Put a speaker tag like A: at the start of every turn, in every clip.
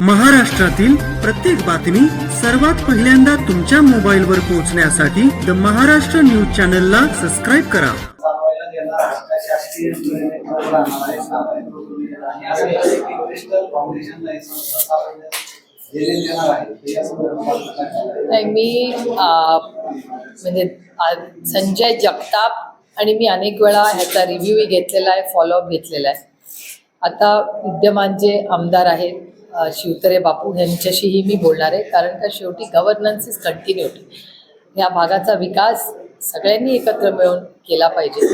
A: महाराष्ट्रातील प्रत्येक बातमी सर्वात पहिल्यांदा तुमच्या मोबाईलवर पोहोचण्यासाठी द महाराष्ट्र न्यूज चॅनलला सबस्क्राईब करा.
B: मी म्हणजे संजय जगताप आणि मी अनेक वेळा ह्याचा रिव्ह्यूही घेतलेला आहे, फॉलोअप घेतलेला आहे. आता विद्यमान जे आमदार आहेत शिवतरे बापू यांच्याशीही मी बोलणार आहे, कारण का शेवटी गव्हर्नन्स इज कंटिन्युटी. या भागाचा विकास सगळ्यांनी एकत्र मिळून केला पाहिजे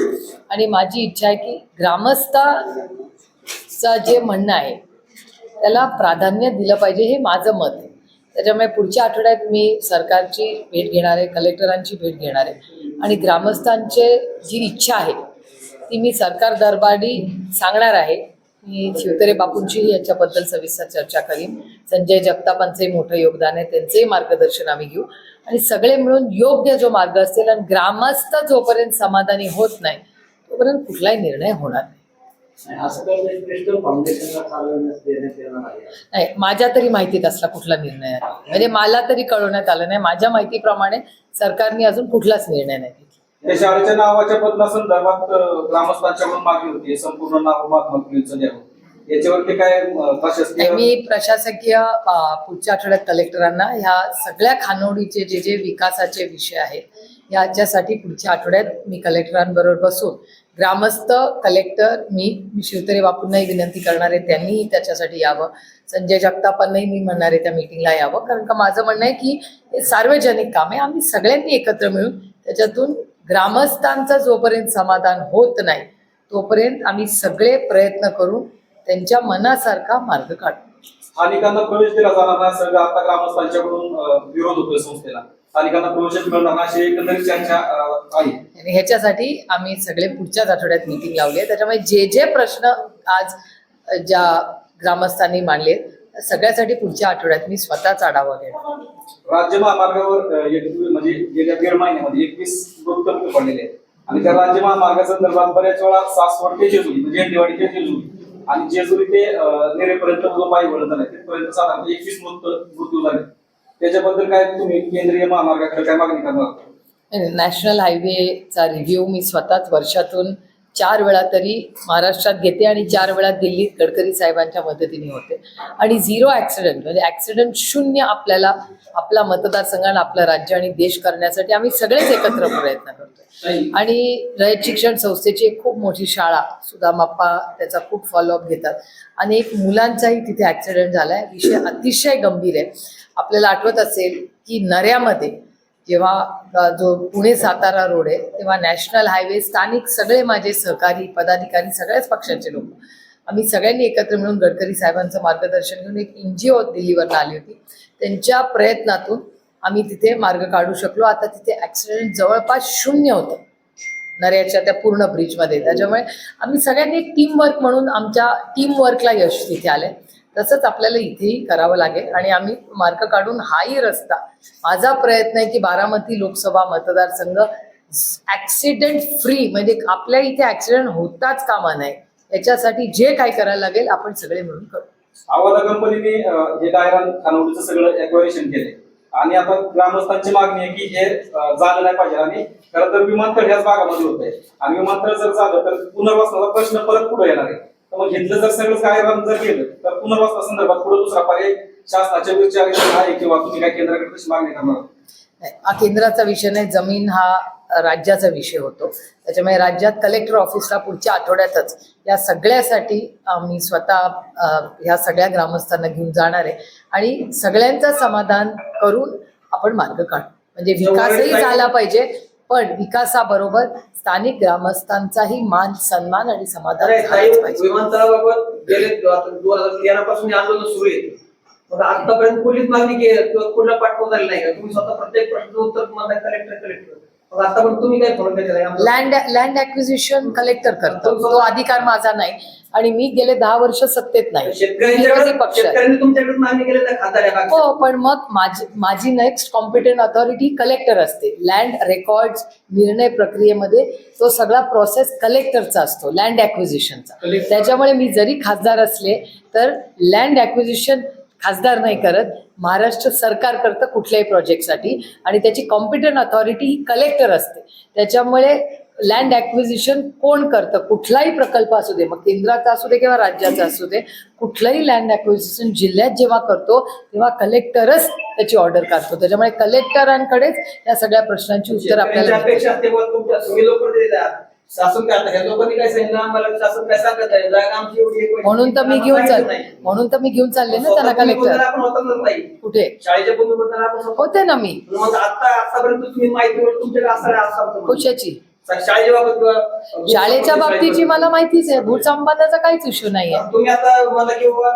B: आणि माझी इच्छा आहे की ग्रामस्थाचं जे म्हणणं आहे त्याला प्राधान्य दिलं पाहिजे, हे माझं मत आहे. त्याच्यामुळे पुढच्या आठवड्यात मी सरकारची भेट घेणार आहे, कलेक्टरांची भेट घेणार आहे आणि ग्रामस्थांची जी इच्छा आहे ती मी सरकार दरबारी सांगणार आहे. मी शिवतरे बापूंचीही याच्याबद्दल सविस्तर चर्चा करीन. संजय जगतापांचंही मोठं योगदान आहे, त्यांचंही मार्गदर्शन आम्ही घेऊ आणि सगळे मिळून योग्य जो मार्ग असेल. आणि ग्रामस्थ जोपर्यंत समाधानी होत नाही तोपर्यंत कुठलाही निर्णय होणार नाही. माझ्या तरी माहितीत असला कुठला निर्णय आहे म्हणजे मला तरी कळवण्यात आलं नाही. माझ्या माहितीप्रमाणे सरकारने अजून कुठलाच निर्णय नाही घेतला.
C: या शाळेच्या नावाच्या बदलासंदर्भात ग्रामस्थांच्याकडून मागणी होती, संपूर्ण नाव महात्मा फुलेंचं द्यावं. याच्यावरती काय प्रशासकीय
B: मी प्रशासकीय पुढच्या आठवड्यात कलेक्टरांना ह्या सगळ्या खानोडीचे जे विकासाचे विषय आहेत याच्यासाठी पुढच्या आठवड्यात मी कलेक्टरांबरोबर बसून ग्रामस्थ कलेक्टर मी शिवतरे बापूंनाही विनंती करणार आहे, त्यांनीही त्याच्यासाठी यावं. संजय जगतापांनाही मी म्हणणार आहे त्या मीटिंगला यावं, कारण का माझं म्हणणं आहे की हे सार्वजनिक काम आहे. आम्ही सगळ्यांनी एकत्र मिळून त्याच्यातून ग्रामस्थांचं जोपर्यंत समाधान होत नाही तोपर्यंत आम्ही सगळे प्रयत्न करून त्यांच्या मनासारखा मार्ग काढू.
C: स्थानिकांना प्रवेश दिला जाणार नाही असं आता ग्रामस्थांच्याकडून विरोध होतोय संस्थेला. स्थानिकांना प्रवेश मिळणार नाही अशी एकंदरीत चर्चा आहे
B: आणि ह्याच्यासाठी आम्ही सगळे पुढच्याच आठवड्यात मीटिंग लावली आहे. त्याच्यामुळे जे प्रश्न आज ज्या ग्रामस्थांनी मांडले सगळ्यासाठी पुढच्या आठवड्यात मी स्वतःच आढावा घेणार.
C: राज्य महामार्गावर म्हणजे गेल्या 1.5 महिन्यामध्ये 21 मृत्यू पडलेले आहेत आणि त्या राज्य महामार्गासंदर्भात बऱ्याच वेळा सासवड ते जेजुरी म्हणजे हेंदेवाडी ते जेजुरी आणि जेजुरी ते नेरेपर्यंत जो पायी वळण झाला तिथपर्यंत साधारण 21 मृत्यू झाले. त्याच्याबद्दल काय तुम्ही केंद्रीय महामार्गाकडे काय मागणी करणार?
B: नॅशनल हायवेचा रिव्ह्यू मी स्वतःच वर्षातून 4 वेळा तरी महाराष्ट्रात घेते आणि 4 वेळा दिल्लीत गडकरी साहेबांच्या मदतीने होते आणि 0 ॲक्सिडेंट म्हणजे ॲक्सिडेंट शून्य आपल्याला आपला मतदारसंघ आणि आपलं राज्य आणि देश करण्यासाठी आम्ही सगळेच एकत्र प्रयत्न करतो. आणि रयत शिक्षण संस्थेची एक खूप मोठी शाळा सुदामाप्पा त्याचा खूप फॉलोअप घेतात. अनेक मुलांचाही तिथे ॲक्सिडेंट झाला आहे. विषय अतिशय गंभीर आहे. आपल्याला आठवत असेल की नऱ्यामध्ये जेव्हा जो पुणे सातारा रोड आहे तेव्हा नॅशनल हायवे स्थानिक सगळे माझे सहकारी पदाधिकारी सगळ्याच पक्षाचे लोक आम्ही सगळ्यांनी एकत्र मिळून गडकरी साहेबांचं मार्गदर्शन घेऊन एक NGO दिल्लीवरून आली होती. त्यांच्या प्रयत्नातून आम्ही तिथे मार्ग काढू शकलो. आता तिथे ॲक्सिडेंट जवळपास शून्य होतं नऱ्याच्या त्या पूर्ण ब्रिजमध्ये. त्याच्यामुळे आम्ही सगळ्यांनी एक टीमवर्क म्हणून आमच्या टीमवर्कला यश तिथे आले. तसंच आपल्याला इथेही करावं लागेल आणि आम्ही मार्ग काढून हाही रस्ता माझा प्रयत्न आहे की बारामती लोकसभा मतदारसंघ ॲक्सिडेंट फ्री म्हणजे आपल्या इथे ॲक्सिडेंट होताच कामा नये याच्यासाठी जे काय करायला लागेल आपण सगळे मिळून करू.
C: आवादा कंपनीने हे गायरान खानवडीचं सगळं एक्वायरेशन केलंय आणि आता ग्रामस्थांची मागणी आहे की हे झालं नाही पाहिजे आणि खरं तर विमानतळ ह्याच भागामध्ये होत आहे आणि विमानतळ जर झालं तर पुनर्वसनाचा प्रश्न परत पुढे येणार आहे. तर मग घेतलं जर सगळं गायरान जर केलं तर पुनर्वसना संदर्भात पुढे दुसरा पर्याय शासनाच्या विचार आहे किंवा तुम्ही काय केंद्राकडे कशी मागणी करणार?
B: हा केंद्राचा विषय नाही, जमीन हा राज्याचा विषय होतो. त्याच्यामुळे राज्यात कलेक्टर ऑफिसला पुढच्या आठवड्यातच या सगळ्यासाठी मी स्वतः ह्या सगळ्या ग्रामस्थांना घेऊन जाणार आहे आणि सगळ्यांचं समाधान करून आपण मार्ग काढू. म्हणजे विकासही झाला पाहिजे पण विकासाबरोबर स्थानिक ग्रामस्थांचाही मान सन्मान आणि समाधान झालंच पाहिजे.
D: विमानतळाबाबत गेले 2013 पासून आंदोलन सुरू आहे. मग आतापर्यंत कुठलीच मागणी किंवा कुठला पाठपुरावा झाला नाही का? तुम्ही स्वतः प्रत्येक प्रश्नाचं उत्तर तुम्हाला कलेक्टर मग आता पण तुम्ही काय फोन केलेला?
B: लँड ॲक्विजिशन कलेक्टर करतो, तो अधिकार माझा नाही आणि मी गेले 10 वर्ष सत्तेत नाही.
D: शेतकऱ्यांनी तुमच्याकडे मागणी केली खासदार
B: हो, पण मग माझी नेक्स्ट कॉम्पिटंट अथॉरिटी कलेक्टर असते. लँड रेकॉर्ड निर्णय प्रक्रियेमध्ये तो सगळा प्रोसेस कलेक्टरचा असतो लँड ॲक्विजिशनचा. त्याच्यामुळे मी जरी खासदार असले तर लँड ॲक्विजिशन खासदार नाही करत, महाराष्ट्र सरकार करतं कुठल्याही प्रोजेक्टसाठी आणि त्याची कॉम्पिटंट अथॉरिटी ही कलेक्टर असते. त्याच्यामुळे लँड ॲक्विजिशन कोण करतं, कुठलाही प्रकल्प असू दे, मग केंद्राचा असू दे किंवा राज्याचा असू दे, कुठलंही लँड ॲक्विजिशन जिल्ह्यात जेव्हा करतो तेव्हा कलेक्टरच त्याची ऑर्डर काढतो. त्याच्यामुळे कलेक्टरांकडेच या सगळ्या प्रश्नांची उत्तर आपल्याला मिळतात.
D: अपेक्षा असते बुवा तुमच्या तुम्ही लोक शासन काय आता ह्या लोकांनी काय सांगितलं आम्हाला शासन काय सांगत आहे जागा आमची एवढी आहे.
B: म्हणून तर मी घेऊन चालले ना त्यांना कलेक्टर.
D: आपण होतच नाही
B: कुठे
D: शाळेच्या भूमीबद्दल आपण
B: होते ना मी,
D: मग आतापर्यंत तुम्ही माहिती तुमच्याकडे असणार
B: कशाची
D: शाळेच्या बाबत किंवा
B: शाळेच्या बाबतीची मला माहितीच आहे, भूसंपादनाचा काहीच इश्यू नाहीये.
D: तुम्ही आता मला किंवा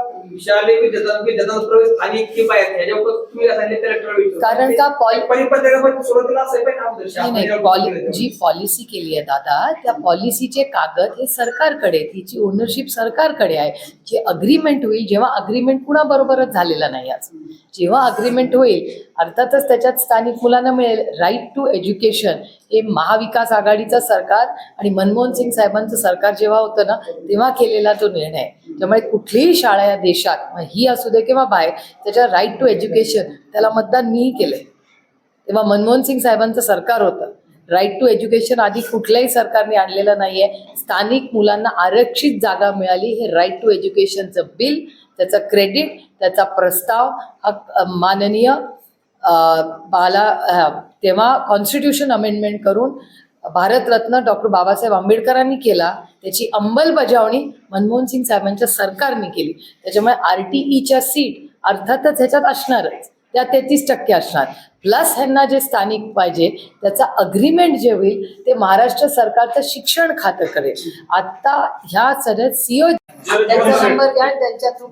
D: शालेय विद्यार्थ्यांना प्रवेश आणि किंवा ह्याच्यावर तुम्ही काय सांगितले कलेक्टर
B: कारण का
D: परिपत्रकामध्ये सुरुवातीला असं
B: जी पॉलिसी केली आहे दादा, त्या पॉलिसीचे कागद हे सरकारकडे आहेत, हिची ओनरशिप सरकारकडे आहे. जे अग्रीमेंट होईल, जेव्हा अग्रीमेंट कुणाबरोबरच झालेला नाही आज, जेव्हा अग्रीमेंट होईल अर्थातच त्याच्यात स्थानिक मुलांना मिळेल राईट टू एज्युकेशन. हे महाविकास आघाडीचं सरकार आणि मनमोहन सिंग साहेबांचं सरकार जेव्हा होतं ना तेव्हा केलेला तो निर्णय आहे. त्यामुळे कुठलीही शाळा या देशात, ही असू दे किंवा बाहेर, त्याच्या राईट टू एज्युकेशन त्याला मतदान मीही केलंय. तेव्हा मनमोहन सिंग साहेबांचं सरकार होतं. राईट टू एज्युकेशन आधी कुठल्याही सरकारने आणलेलं नाहीये. स्थानिक मुलांना आरक्षित जागा मिळाली, हे राईट टू एज्युकेशनचं बिल, त्याचं क्रेडिट, त्याचा प्रस्ताव हा माननीय तेव्हा कॉन्स्टिट्यूशन अमेंडमेंट करून भारतरत्न डॉक्टर बाबासाहेब आंबेडकरांनी केला. त्याची अंमलबजावणी मनमोहन सिंग साहेबांच्या सरकारने केली. त्याच्यामुळे RTEच्या सीट अर्थातच ह्याच्यात असणारच, त्या 33% असणार. प्लस ह्यांना जे स्थानिक पाहिजे त्याचा अग्रीमेंट जे होईल ते महाराष्ट्र सरकारचं शिक्षण खातं करेल. आता ह्या सगळ्यात सीओ त्यांचा नंबर घ्या आणि त्यांच्या थ्रू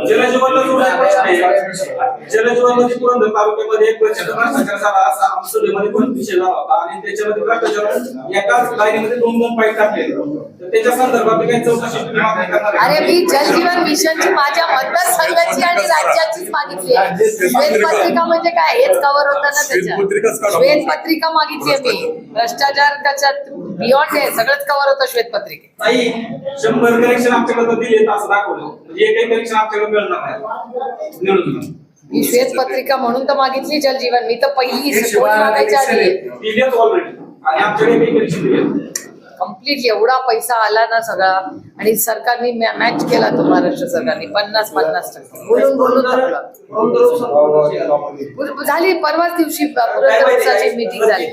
C: जलजीवनला जोडणारा प्रश्न आहे. जलजीवनमध्ये पुरंदर तालुक्यामध्ये एक प्रचंड भ्रष्टाचार झाला असा आमसभेमध्ये पण विषय झाला होता आणि त्याच्यामध्ये भ्रष्टाचार एकाच लाईनीमध्ये 2 पाईप टाकले. तर त्याच्या संदर्भात काही चौकशी तुम्ही मागणी करणार आहे?
B: अरे मी जलजीवन मिशनची माझ्या मतदारसंघाची आणि राज्याचीच मागितली आहे. श्वेतपत्रिका म्हणजे काय, हेच कव्हर होतं ना त्याच्यात. श्वेतपत्रिका मागितली आहे मी. भ्रष्टाचार त्याच्यात बियॉन्ड आहे, सगळंच कव्हर होतं श्वेतपत्रिकेत.
C: नाही, 100 कनेक्शन आमच्याकडे दिले असं दाखवलं, म्हणजे एकही कनेक्शन आपल्याकडे मिळणार नाही. मिळून
B: ही श्वेतपत्रिका म्हणून तर मागितली जलजीवन. मी तर पहिली कोण मागायच्या आधी
C: दिलेच ऑलरेडी आणि आमच्याकडे काही कनेक्शन दिले.
B: कम्प्लीट एवढा पैसा आला ना सगळा, आणि सरकारने मॅच केला तो महाराष्ट्र सरकारने 50-50% बोलून झाली. परवाच दिवशी पुरंदरची मीटिंग झाली.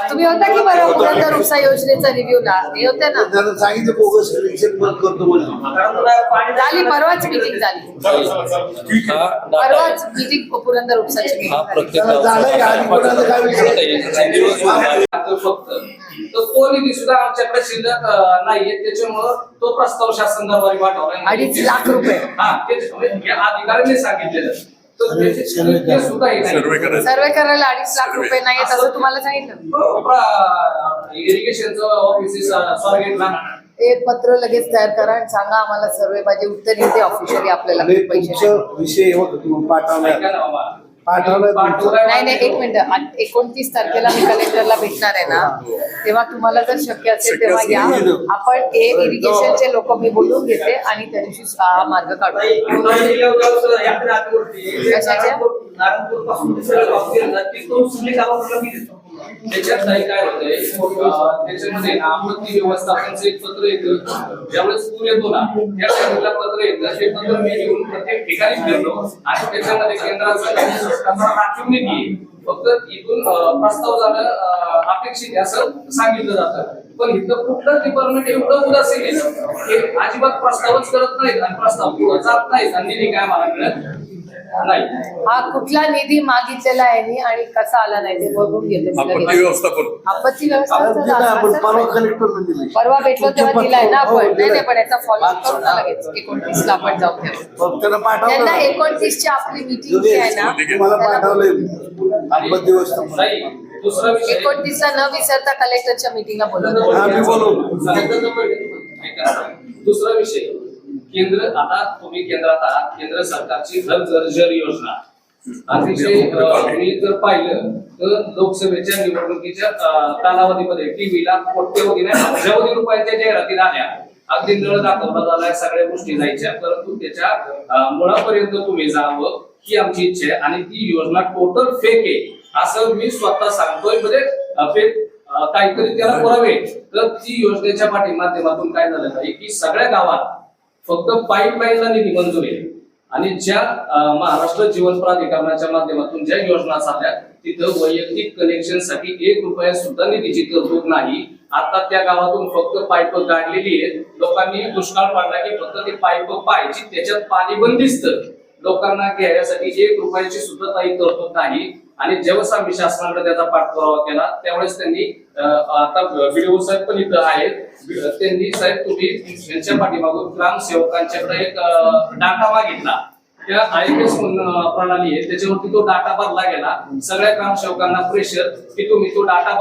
B: तुम्ही होता की बरं पुरंदर उपसा योजनेचा रिव्ह्यूला? हे होते ना, झाली परवाच मीटिंग झाली. परवाच मीटिंग पुरंदर उपसाची
E: फक्त तर तो निधी सुद्धा आमच्याकडे शिल्लक नाहीये. त्याच्यामुळं तो प्रस्ताव शासन दरबारी पाठवला
B: 2.5 लाख रुपये.
E: हा तेच अधिकाऱ्यांनी सांगितलेलं. तर त्याचे सुद्धा हे नाही.
B: सर्वे करायला 2.5 लाख रुपये नाही असं तुम्हाला सांगितलं.
E: इरिगेशनचं ऑफिस स्वारगेटला
B: ते पत्र लगेच तयार करा आणि सांगा आम्हाला सर्वे पाहिजे, उत्तर येते ऑफिशियली आपल्याला पैसे.
F: विषय
B: नाही 1 मिनिट. 29 तारखेला मी कलेक्टरला भेटणार आहे ना, तेव्हा तुम्हाला जर शक्य असेल तेव्हा या. आपण हे इरिगेशनचे लोक मी बोलून घेते आणि त्या दिवशी हा मार्ग काढू.
E: त्याच्यात काही काय होतंय, त्याच्यामध्ये आपत्ती व्यवस्थापनाचं एक पत्र येतं. ज्यावेळेस पूर येतो ना त्या साईडला पत्र येतं. ते पत्र मी घेऊन प्रत्येक ठिकाणी फिरलो आणि त्याच्यामध्ये केंद्राचा राखीव निधी फक्त इथून प्रस्ताव झालं अपेक्षित असं सांगितलं जातं. पण इथं कुठलं डिपार्टमेंट एवढं उदासीन आहे हे अजिबात प्रस्तावच करत नाहीत आणि प्रस्ताव पुढे जात नाहीत आणि निधी काय मला मिळत नाही.
B: हा कुठला निधी मागितलेला आहे आणि कसा आला नाही ते बघून घेते. आपत्ती व्यवस्थापन परवा भेटलो तेव्हा दिलाय ना आपण. नाही पण याचा फॉलोअप करू ना लगेच. 29ला आपण जाऊ तेव्हा त्यांना 29ची आपली मीटिंग जी आहे ना
E: दुसरा विषय
B: 29ला न विसरता कलेक्टरच्या मीटिंगला बोलवतो.
E: दुसरा विषय केंद्र, आता तुम्ही केंद्रात आहात, केंद्र सरकारची घर जर योजना अतिशय तुम्ही जर पाहिलं तर लोकसभेच्या निवडणुकीच्या कालावधीमध्ये टीव्हीला कोट्यवधी नाही अब्जावधी रुपयाच्या जाहिराती आल्या अगदी नळ दाखवला झालाय, सगळ्या गोष्टी जायच्या, परंतु त्याच्या मुळापर्यंत तुम्ही जावं ही आमची इच्छा आहे. आणि ती योजना टोटल फेक आहे असं मी स्वतः सांगतोय. म्हणजे फेक काहीतरी त्याला पुरावे. तर ती योजनेच्या माध्यमातून काय झालं आहे की सगळ्या गावात फक्त पाईपलाईनला निधी मंजूर आहे. आणि ज्या महाराष्ट्र जीवन प्राधिकरणाच्या माध्यमातून ज्या योजना चालल्या तिथं वैयक्तिक कनेक्शनसाठी 1 रुपया सुद्धा निधीची तरतूद नाही. आता त्या गावातून फक्त पाईप काढलेली आहेत. लोकांनी दुष्काळ पडला की फक्त ते पाईप पाहायची, त्याच्यात पाणी बंदिस्त. लोकांना घेण्यासाठी 1 रुपयाची सुद्धा काही तरतूद नाही. आणि जेव्हाच आम्ही शासनाकडे त्याचा पाठपुरावा केला त्यावेळेस त्यांनी आता व्हिडिओ साहेब पण इथं आहेत, त्यांनी साहेब तुम्ही यांच्या पाठीमागून ग्रामसेवकांच्याकडे एक डाटा मागितला. त्या IFS प्रणाली आहे त्याच्यावरती तो डाटा भरला गेला. सगळ्या ग्रामसेवकांना प्रेशर की तुम्ही तो डाटा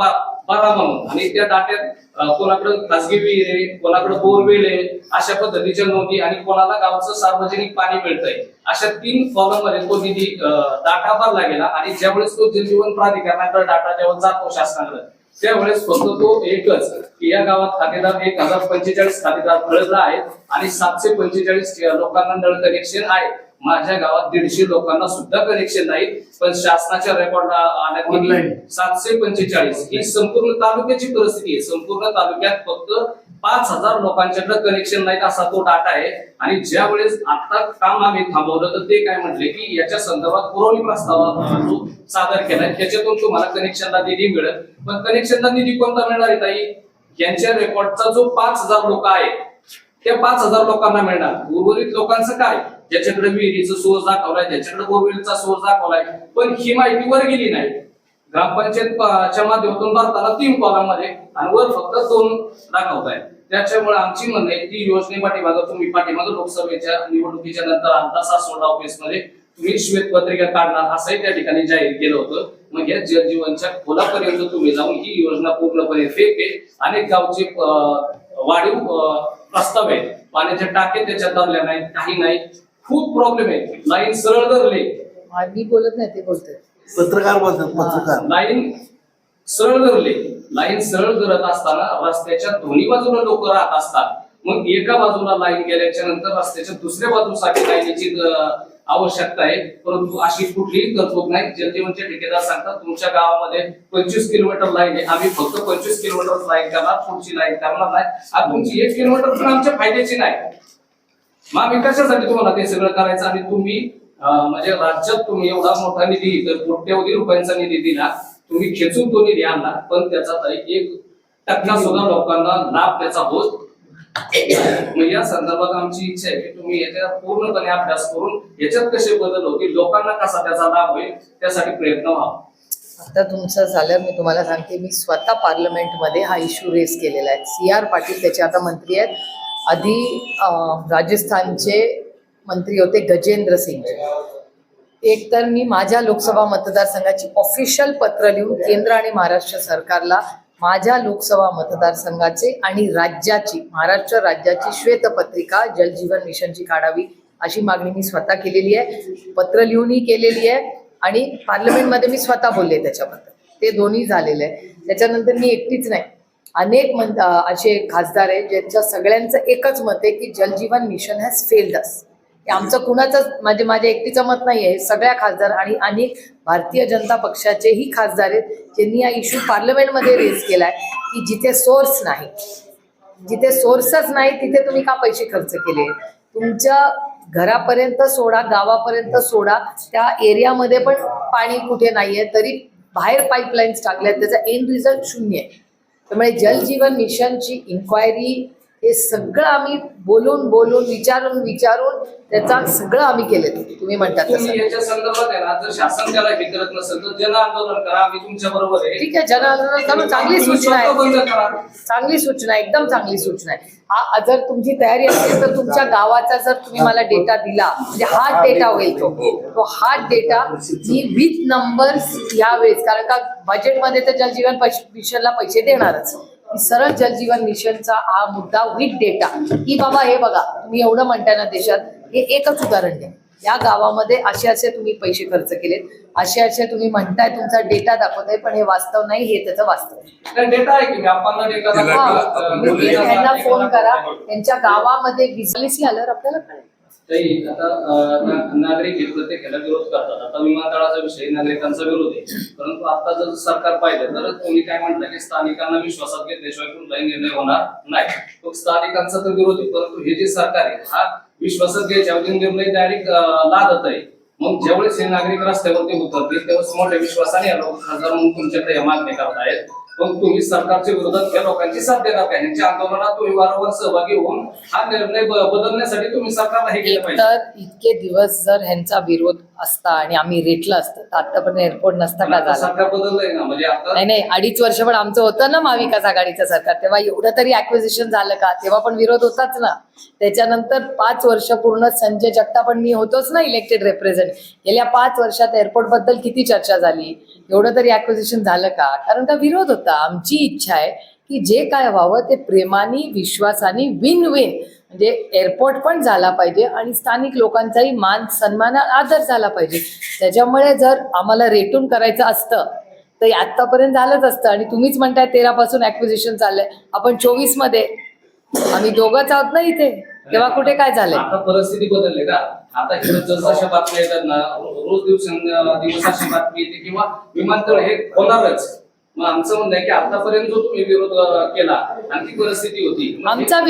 E: भरा म्हणून. आणि त्या डाट्यात कोणाकडे खासगी विहीर आहे, कोणाकडे बोरवेल आहे, अशा पद्धतीच्या नोंदी आणि कोणाला गावचं सार्वजनिक पाणी मिळतंय, अशा 3 कॉलम मध्ये तो निधी डाटा भरला गेला. आणि ज्यावेळेस तो जलजीवन प्राधिकरणाकडे डाटा जेव्हा जातो शासनाकडे त्यावेळेस फक्त तो एकच की या गावात खातेदार 1045 खातेदार नळ आहेत आणि 745 लोकांना नळ कनेक्शन आहे. माझ्या गावात 150 लोकांना सुद्धा कनेक्शन नाही. पण शासनाच्या रेकॉर्डला आल्यात 745 ही संपूर्ण तालुक्याची परिस्थिती आहे. संपूर्ण तालुक्यात फक्त 5000 लोकांच्याकडे कनेक्शन नाहीत असा तो डाटा आहे. आणि ज्या वेळेस आता काम आम्ही थांबवलं तर ते काय म्हटले की याच्या संदर्भात पुरवणी प्रस्ताव जो सादर केलाय त्याच्यातून तुम्हाला कनेक्शनला निधी मिळेल. पण कनेक्शनला निधी कोणता मिळणार आहे ताई? यांच्या रेकॉर्डचा जो 5000 लोक आहेत त्या 5000 लोकांना मिळणार. उर्वरित लोकांचं काय? ज्याच्याकडे विहिरीचा सोर्स दाखवलाय, ज्याच्याकडे बोरवेलचा सोर्स दाखवलाय, पण ही माहिती वर गेली नाही. ग्रामपंचायतच्या माध्यमातून भरताना 3 कॉलम मध्ये आणि वर फक्त 2 दाखवताय. त्याच्यामुळे आमची म्हणणं आहे की योजनेपाठीमागं तुम्ही लोकसभेच्या निवडणुकीच्या नंतर आता सासवड ऑफिस मध्ये तुम्ही श्वेतपत्रिका काढणार असंही त्या ठिकाणी जाहीर केलं होतं. मग या जलजीवनच्या खोलापर्यंत तुम्ही जाऊन ही योजना पूर्णपणे फेक आहे. अनेक गावचे वाढीव प्रस्ताव आहे, पाण्याच्या टाके त्याच्यात धरल्या नाहीत, काही नाही, खूप प्रॉब्लेम आहे. लाईन सरळ धरले,
B: मी बोलत नाही ते बोलतोय
F: पत्रकार बोलतात, पत्रकार.
E: लाईन सरळ धरले. लाईन सरळ धरत असताना रस्त्याच्या दोन्ही बाजूला लोक राहत असतात. मग एका बाजूला लाईन गेल्याच्या नंतर रस्त्याच्या दुसऱ्या बाजूसाठी लाईनीची आवश्यकता आहे, परंतु अशी कुठलीही तरतूद नाही. जलजीवनचे ठेकेदार सांगतात तुमच्या गावामध्ये 25 किलोमीटर लाईन आहे, आम्ही फक्त 25 किलोमीटर लाईन करणार, पुढची लाईन करणार नाही. आता तुमची 1 किलोमीटर पण आमच्या फायद्याची नाही. मग आम्ही कशासाठी तुम्हाला ते सगळं करायचं? आणि तुम्ही म्हणजे राज्यात तुम्ही एवढा मोठा निधी तर कोट्यवधी रुपयांचा निधी दिला, तुम्ही खेचून तो निधी आणला, पण त्याचा तरी 1% सुद्धा लोकांना लाभ त्याचा होत. मग या संदर्भात आमची इच्छा आहे की तुम्ही याचा पूर्णपणे अभ्यास करून याच्यात कसे बदल होतील, लोकांना कसा त्याचा लाभ होईल त्यासाठी प्रयत्न व्हावा.
B: आता तुमचं झालं, मी तुम्हाला सांगते, मी स्वतः पार्लमेंटमध्ये हा इश्यू रेस केलेला आहे. CR पाटील त्याचे आता मंत्री आहेत. आधी राजस्थानचे मंत्री होते गजेंद्र सिंग. एक तर मी माझ्या लोकसभा मतदारसंघाची ऑफिशियल पत्र लिहून केंद्र आणि महाराष्ट्र सरकारला माझ्या लोकसभा मतदारसंघाचे आणि राज्याची, महाराष्ट्र राज्याची श्वेतपत्रिका जलजीवन मिशनची काढावी अशी मागणी मी स्वतः केलेली आहे. पत्र लिहूनही केलेली आहे आणि पार्लमेंटमध्ये मी स्वतः बोलले त्याच्याबद्दल. ते दोन्ही झालेले आहे. त्याच्यानंतर मी एकटीच नाही, अनेक असे खासदार आहेत ज्यांच्या सगळ्यांचं एकच मत आहे की जलजीवन मिशन हॅज फेल्ड अस. हे आमचं कुणाचंच माझ्या एकटीचं मत नाही आहे. सगळ्या खासदार आणि अनेक भारतीय जनता पक्षाचेही खासदार आहेत ज्यांनी हा इश्यू पार्लमेंटमध्ये रेज केलाय की जिथे सोर्स नाही, जिथे सोर्सच नाही तिथे तुम्ही का पैसे खर्च केले? तुमच्या घरापर्यंत सोडा, गावापर्यंत सोडा, त्या एरियामध्ये पण पाणी कुठे नाहीये तरी बाहेर पाईपलाईन्स टाकल्यात, त्याचा एंड रिझल्ट 0 आहे. त्यामुळे जलजीवन मिशनची इन्क्वायरी हे सगळं आम्ही बोलून विचारून त्याचा सगळं आम्ही केलं. तुम्ही म्हणतात
E: तुम्ही याच्या संदर्भात आहे ना, जर शासन त्याला हे करत नसेल तर जन आंदोलन करा, आम्ही तुमच्या बरोबर आहे.
B: ठीक आहे, जन आंदोलन करा. चांगली सूचना आहे, चांगली सूचना, एकदम चांगली सूचना आहे. हा जर तुमची तयारी असेल तर तुमच्या गावाचा जर तुम्ही मला डेटा दिला, म्हणजे हार्ड डेटा होईल तो hard data me with numbers यावेळेस, कारण का बजेटमध्ये तर जलजीवन मिशनला पैसे देणारच. सरळ जलजीवन मिशनचा हा मुद्दा विथ डेटा की बाबा हे बघा तुम्ही एवढं म्हणताय ना देशात, हे एकच उदाहरण द्या. या गावामध्ये असे तुम्ही पैसे खर्च केलेत, असे तुम्ही म्हणताय, तुमचा डेटा दाखवताय, पण हे वास्तव नाही, हे त्याचं वास्तव आहे.
E: डेटा आहे की आपण डेटा
B: तुम्ही त्यांना फोन करा, त्यांच्या गावामध्ये पॉलिसी आल्यावर आपल्याला कळेल.
E: ताई, आता नागरिक हे प्रत्येकाला विरोध करतात. आता विमानतळाचा विषय नागरिकांचा विरोध आहे, परंतु आता जर सरकार पाहिलं तर तुम्ही काय म्हटलं की स्थानिकांना विश्वासात घेतल्याशिवाय कुठलाही निर्णय होणार नाही. मग स्थानिकांचा तर विरोध आहे, परंतु हे जे सरकार आहे हा विश्वासात घ्यायच्याऐवजी निर्णय डायरेक्ट लादत आहे. मग ज्यावेळेस हे नागरिक रस्त्यावरती उतरतील त्यावेळेस मोठ्या विश्वासाने खासदार म्हणून तुमच्याकडे मागणी करतायत. मग तुम्ही सरकारच्या विरोधात या लोकांची साथ देणार का? यांच्या आंदोलनात तुम्ही वारंवार सहभागी होऊन हा निर्णय बदलण्यासाठी तुम्ही सरकारला हे केलं पाहिजे.
B: तर इतके दिवस जर ह्यांचा विरोध असता आणि आम्ही रेटला असतं तर आतापर्यंत एअरपोर्ट नसता का झाला?
E: सरकार बदललंय ना, म्हणजे आता
B: नाही 2.5 वर्ष पण आमचं होतं ना महाविकास आघाडीचं सरकार, तेव्हा एवढं तरी ऍक्विजिशन झालं का? तेव्हा पण विरोध होताच ना. त्याच्यानंतर 5 वर्ष पूर्ण संजय जगताप पण मी होतोच ना इलेक्टेड रिप्रेझेंटेटिव्ह. गेल्या 5 वर्षात एअरपोर्ट बद्दल किती चर्चा झाली? एवढं तरी ऍक्विजिशन झालं का? कारण का विरोध होता. आमची इच्छा आहे की जे काय व्हावं ते प्रेमाने, विश्वासाने, विन विन, म्हणजे एअरपोर्ट पण झाला पाहिजे आणि स्थानिक लोकांचाही मान सन्मान आदर झाला पाहिजे. त्याच्यामुळे जर आम्हाला रेटून करायचं असतं तर आतापर्यंत झालंच असतं. आणि तुम्हीच म्हणताय 13 पासून ऍक्विजिशन चाललंय, आपण 24 मध्ये आम्ही दोघंच आहोत ना इथे, तेव्हा कुठे काय झालंय?
E: आता परिस्थिती बदलली का? आता जसजशा बातम्या येतात ना, रोज दिवस अशी बातमी येते किंवा विमानतळ हे होणारच. मग आमचं म्हणणं आहे की आतापर्यंत जो तुम्ही विरोध केला आणि ती परिस्थिती होती,
B: आमचा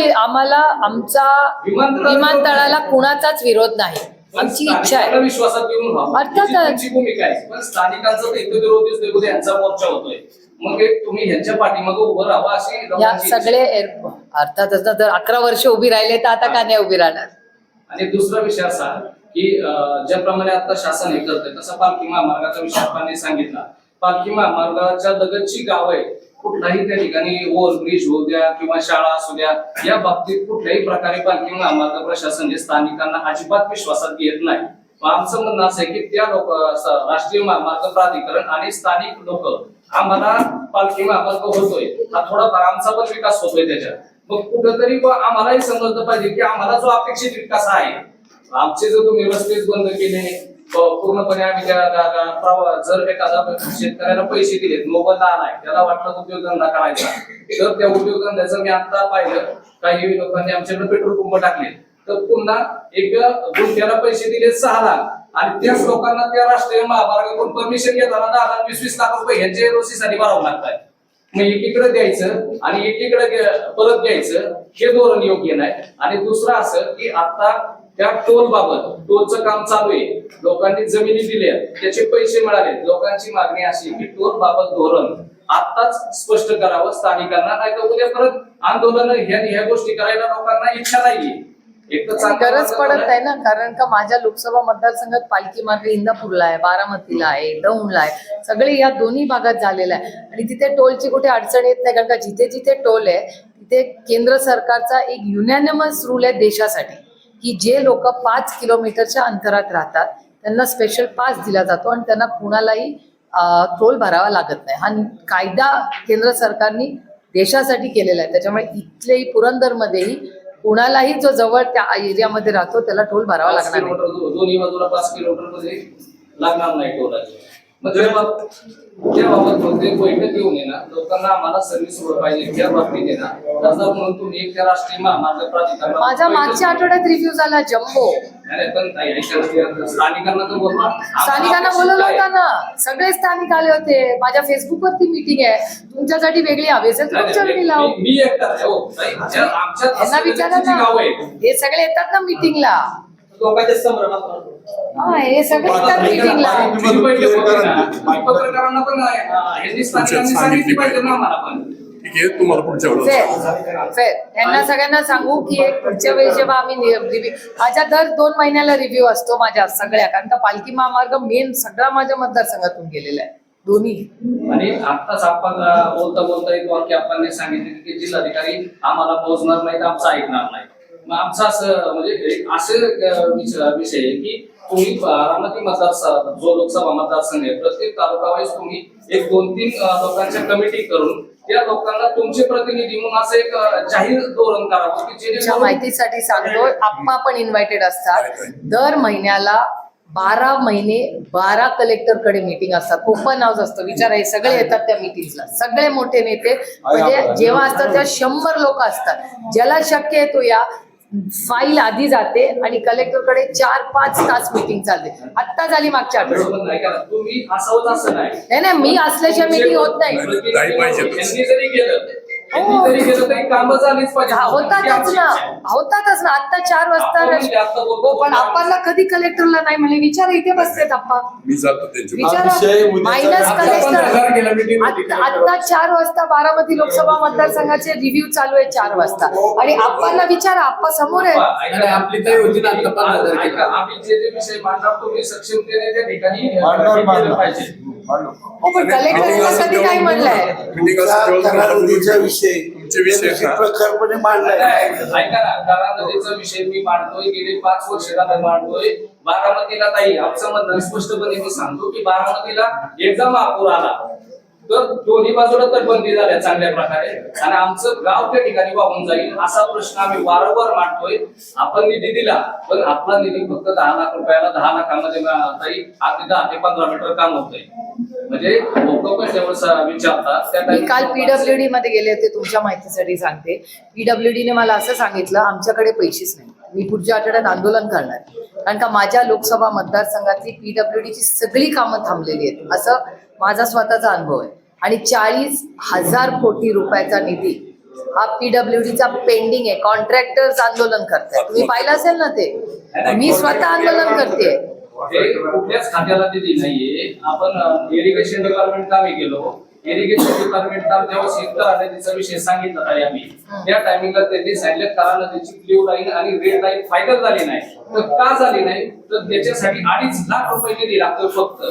B: विमानतळाला कुणाचाच विरोध नाही. आमची इच्छा आहे
E: विश्वासात घेऊन व्हावं,
B: अर्थातच.
E: तुमची भूमिका आहे. पण स्थानिकांचा तर इथं विरोध दिसतोय, उद्या यांचा मोर्चा होतोय. मग तुम्ही ह्यांच्या पाठीमागे उभं राहावं अशी
B: या
E: लोकांची इच्छा
B: सगळे
E: आहे.
B: अर्थातच ना, जर 11 वर्ष उभी राहिले तर आता का नाही उभी राहणार?
E: आणि दुसरा विषय असा की ज्याप्रमाणे आता शासन हे करतंय तसा पालखी महामार्गाचा विषय आपण सांगितला. पालखी महामार्गाच्या लगतची गाव आहे, कुठलाही त्या ठिकाणी ओव्हरब्रिज होऊ द्या किंवा शाळा असू द्या, या बाबतीत कुठल्याही प्रकारे पालखी महामार्ग प्रशासन हे स्थानिकांना अजिबात विश्वासात घेत नाही. आमचं म्हणणं असं आहे की त्या लोक राष्ट्रीय महामार्ग प्राधिकरण आणि स्थानिक लोक आम्हाला पालखी महामार्ग होतोय, हा थोडाफार आमचा पण विकास होतोय त्याच्यात. मग कुठंतरी आम्हालाही समजलं पाहिजे की आम्हाला जो अपेक्षित विकास आहे, आमचे जर तुम्ही रस्तेच बंद केले पूर्णपणे, आम्ही जर एखादा शेतकऱ्याला पैसे दिलेत, मोबदला आलाय, त्याला वाटलं उद्योगधंदा करायचा, तर त्या उद्योगधंद्याचं मी आता पाहिलं काही लोकांनी आमच्याकडे पेट्रोल पंप टाकले, तर पुन्हा एक गुंठ्याला पैसे दिले 6 लाख आणि त्याच लोकांना त्या राष्ट्रीय महामार्गातून परमिशन घेताना 10-20 लाख रुपये ह्यांच्या एलओसीसाठी भरावं लागतात. मग एकीकडे द्यायचं आणि एकीकडे परत घ्यायचं, हे धोरण योग्य नाही. आणि दुसरं असं की आता त्या टोल बाबत, टोलचं काम चालू आहे, लोकांनी जमिनी दिल्या, त्याचे पैसे मिळाले. लोकांची मागणी अशी की टोल बाबत धोरण आताच स्पष्ट करावं स्थानिकांना, नाही तर उद्या परत आंदोलन ह्या गोष्टी करायला लोकांना इच्छा नाहीये.
B: गरज पडत आहे ना, कारण का माझ्या लोकसभा मतदारसंघात पालखी मार्ग इंदापूरला आहे, बारामतीला आहे, दौंडला आहे, सगळे या दोन्ही भागात झालेला आहे. आणि तिथे टोलची कुठे अडचण येत नाही, कारण का जिथे जिथे टोल आहे तिथे केंद्र सरकारचा एक युनॅनिमस रूल आहे देशासाठी की जे लोक 5 किलोमीटरच्या अंतरात राहतात त्यांना स्पेशल पास दिला जातो आणि त्यांना कुणालाही टोल भरावा लागत नाही. हा कायदा केंद्र सरकारने देशासाठी केलेला आहे. त्याच्यामुळे इथलेही पुरंदरमध्येही कुणालाही जो जवळ त्या एरियामध्ये राहतो त्याला टोल भरावा लागणार नाही.
E: दोन्ही बाजूला 5 किलोमीटर मध्ये लागणार नाही टोलाची. मग त्याबाबत प्रत्येक बैठक येऊन येणार, लोकांना आम्हाला सर्व्हिस होत पाहिजे त्या बाबतीत येणार. खासदार म्हणून तुम्ही एक त्या राष्ट्रीय महामार्ग प्राधिकरण,
B: माझा मागच्या आठवड्यात रिव्ह्यू झाला जम्बो.
E: स्थानिकांना तर बोलवा,
B: स्थानिकांना बोलवलं होतं ना, सगळे स्थानिक आले होते. माझ्या फेसबुक वरती मीटिंग आहे, तुमच्यासाठी वेगळी हवी असेल तर तुमच्याकडे लावू.
E: मी एकटाच आहे हो.
B: त्यांना विचारा ना, हे सगळे येतात ना मीटिंगला.
D: लोकांच्या संभ्रमात
B: हे सगळे येतात मीटिंगला.
E: पत्रकारांना पण ह्यांनी स्थानिकांनी सांगितली पाहिजे ना आम्हाला पण.
F: तुम्हाला पुढच्या
B: त्यांना सगळ्यांना सांगू की एक पुढच्या वेळेस जेव्हा आम्ही रिव्ह्यू, माझ्या दर 2 महिन्याला रिव्ह्यू असतो माझ्या सगळ्या, कारण का पालखी महामार्ग मेन सगळा माझ्या मतदारसंघातून गेलेला आहे दोन्ही.
E: आणि आत्ताच आपण बोलता एक वाक्य आपण सांगितले की जिल्हाधिकारी आम्हाला पोहोचणार नाही, आमचं ऐकणार नाही. मग आमचं असं म्हणजे असं विषय आहे की तुम्ही बारामती मतदारसंघ जो लोकसभा मतदारसंघ आहे, प्रत्येक तालुका वाईज तुम्ही एक 2-3 लोकांच्या कमिटी करून त्या लोकांना तुमचे प्रतिनिधी म्हणून असं एक जाहीर धोरण करावं की
B: तुमच्या
E: जेणेकरून
B: माहितीसाठी सांगतोय, आप्पा पण इन्व्हायटेड असतात. दर महिन्याला 12 महिने 12 कलेक्टरकडे मीटिंग असतात. ओपन हाऊस असतं. विचारा, हे सगळे येतात त्या मीटिंगला, सगळे मोठे नेते. म्हणजे जेव्हा असतात तेव्हा 100 लोक असतात. ज्याला शक्य आहे तो या. फाईल आधी जाते आणि कलेक्टरकडे 4-5 तास मीटिंग चालते. आत्ता झाली मागच्या आठवड्यात.
E: बरोबर नाही का? तुम्ही असावंच असं नाही.
B: नाही, मी असल्याशिवाय मीटिंग होत नाही.
E: यांनी जरी गेलं तरी कामं झालीच पाहिजे.
B: होतातच ना. आता 4 वाजता हो, पण आप्पाला कधी कलेक्टरला नाही म्हणले. विचारा, इथे बसलेत आप्पा.
G: मी जातो त्यांच्या
B: विचारा, मायनस कलेक्टर. आता 4 वाजता बारामती लोकसभा मतदारसंघाचे रिव्ह्यू चालू आहे 4 वाजता. आणि आप्पांना विचारा, आप्पा समोर आहे.
E: आपली तरी होती ना आता 15,000 ऐका, आम्ही जे विषय मांडणार तुम्ही सक्षमतेने त्या ठिकाणी केलं पाहिजे.
B: हो, पण कलेक्टरला कधी काय म्हणलंय?
F: करारोतीचा विषय प्रखरपणे मांडलाय.
E: ऐका ना, करा नदीचा विषय मी मांडतोय, गेले 5 वर्ष झालं मांडतोय. बारामतीला ताई, आमचं म्हणणं स्पष्टपणे मी सांगतो की बारामतीला एकदा महापूर आला तर दोन्ही बाजूला तटबंदी झाल्या चांगल्या प्रकारे आणि आमचं गाव त्या ठिकाणी वाहून जाईल असा प्रश्न आम्ही वारंवार मांडतोय. आपण निधी दिला, पण आपला निधी फक्त 10 लाख रुपयाला 10 लाखामध्ये ताई अगदी 10 ते 15 मीटर काम होतंय. म्हणजे लोक पण जेव्हा विचारतात त्या
B: मी काल पीडब्ल्यूडी मध्ये गेले होते. तुमच्या माहितीसाठी सांगते, पीडब्ल्यूडी ने मला असं सांगितलं, आमच्याकडे पैसेच नाही, मी पुढच्या आठवड्यात आंदोलन करणार. कारण का माझ्या लोकसभा मतदारसंघातली पीडब्ल्यूडीची सगळी कामं थांबलेली आहेत. असं माझा स्वतःचा अनुभव आहे. आणि 40,000 कोटी रुपयाचा निधी हा पीडब्ल्यूडीचा पेंडिंग आहे. कॉन्ट्रॅक्टर्स आंदोलन करतात. तुम्ही पाहिलं असेल ना ते. मी स्वतः आंदोलन करते.
E: कुठल्याच खात्याला निधी नाहीये. आपण इरिगेशन डिपार्टमेंट कामी गेलो. इरिगेशन डिपार्टमेंटला जेव्हा शेतकऱ्या नदीचा विषय सांगितला आहे आम्ही, त्या टायमिंगला त्यांनी सांगितलं करा नदीची ब्ल्यू लाईन आणि रेड लाईन फायनल झाली नाही. तर का झाली नाही? तर त्याच्यासाठी 2.5 लाख रुपये निधी लागतो फक्त.